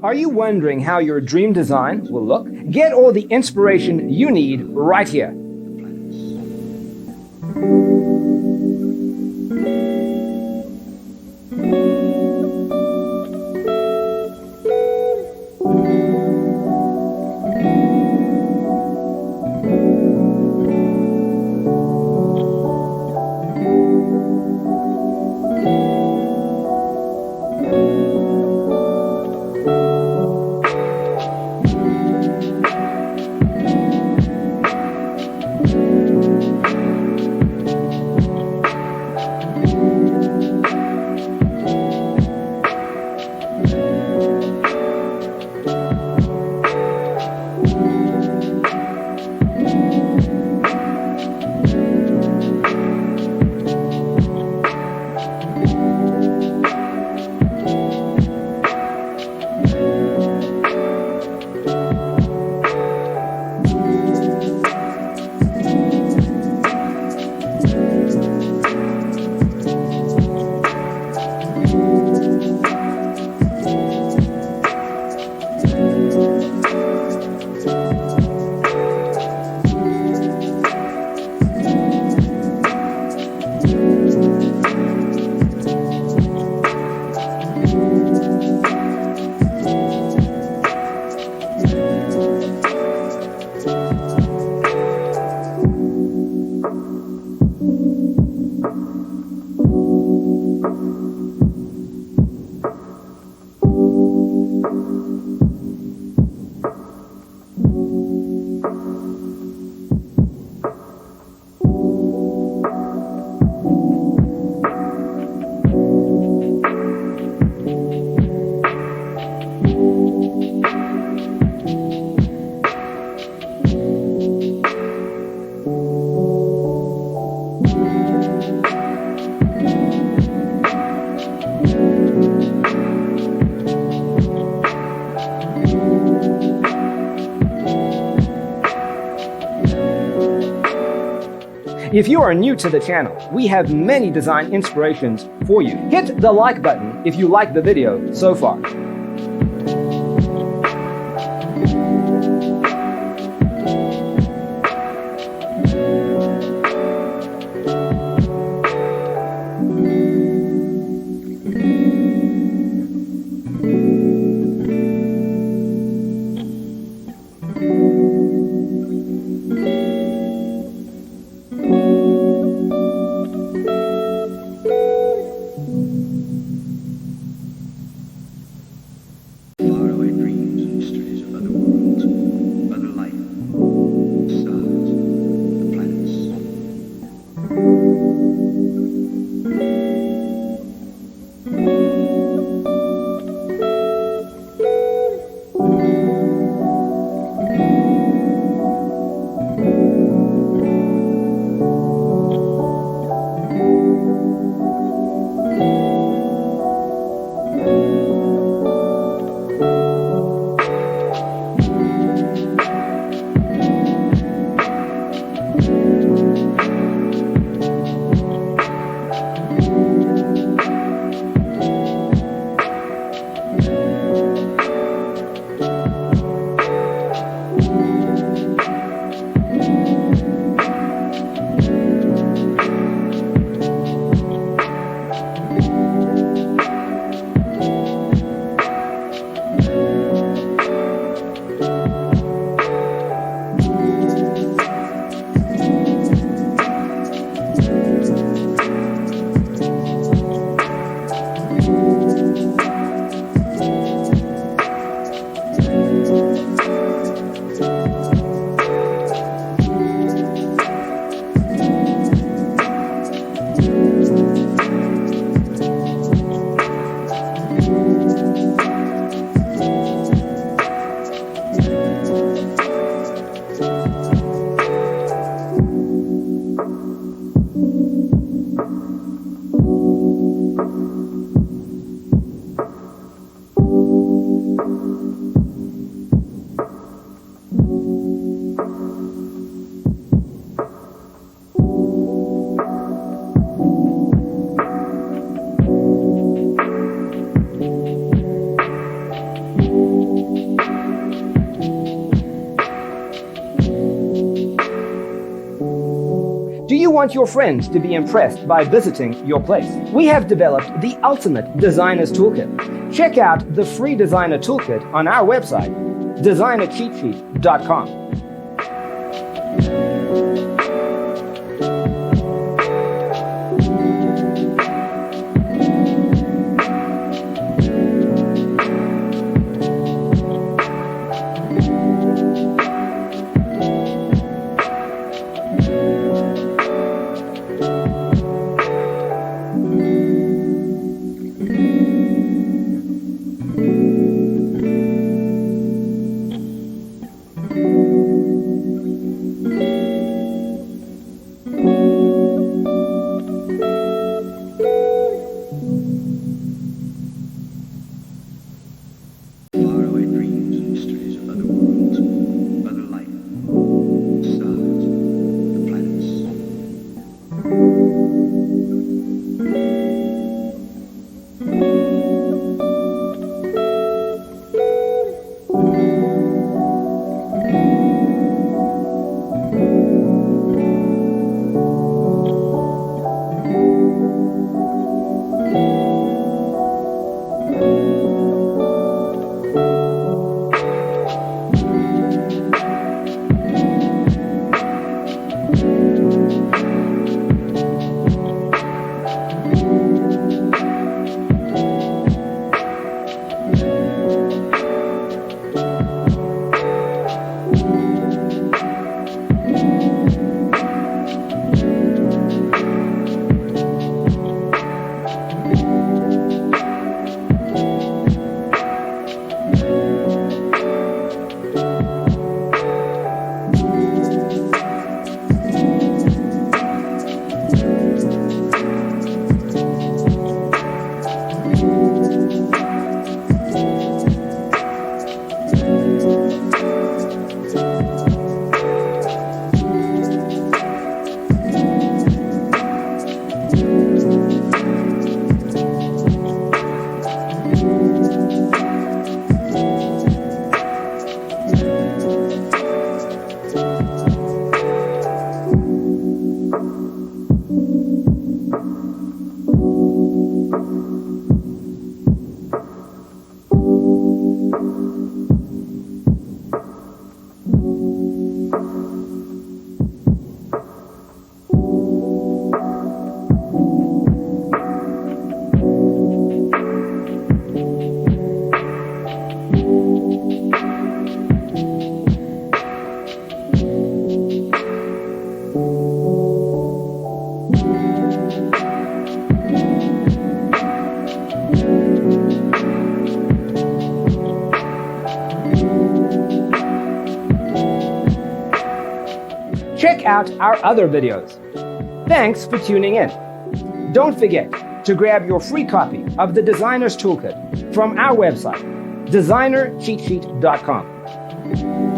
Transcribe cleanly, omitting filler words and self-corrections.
Are you wondering how your dream design will look? Get all the inspiration you need right here. If you are new to the channel, we have many design inspirations for you. Hit the like button if you like the video so far. Do you want your friends to be impressed by visiting your place? We have developed the ultimate designer's toolkit. Check out the free designer toolkit on our website, designercheatsheet.com. Faraway dreams and mysteries of other worlds, other life, stars, the Check out our other videos. Thanks for tuning in. Don't forget to grab your free copy of the Designer's Toolkit from our website, designercheatsheet.com.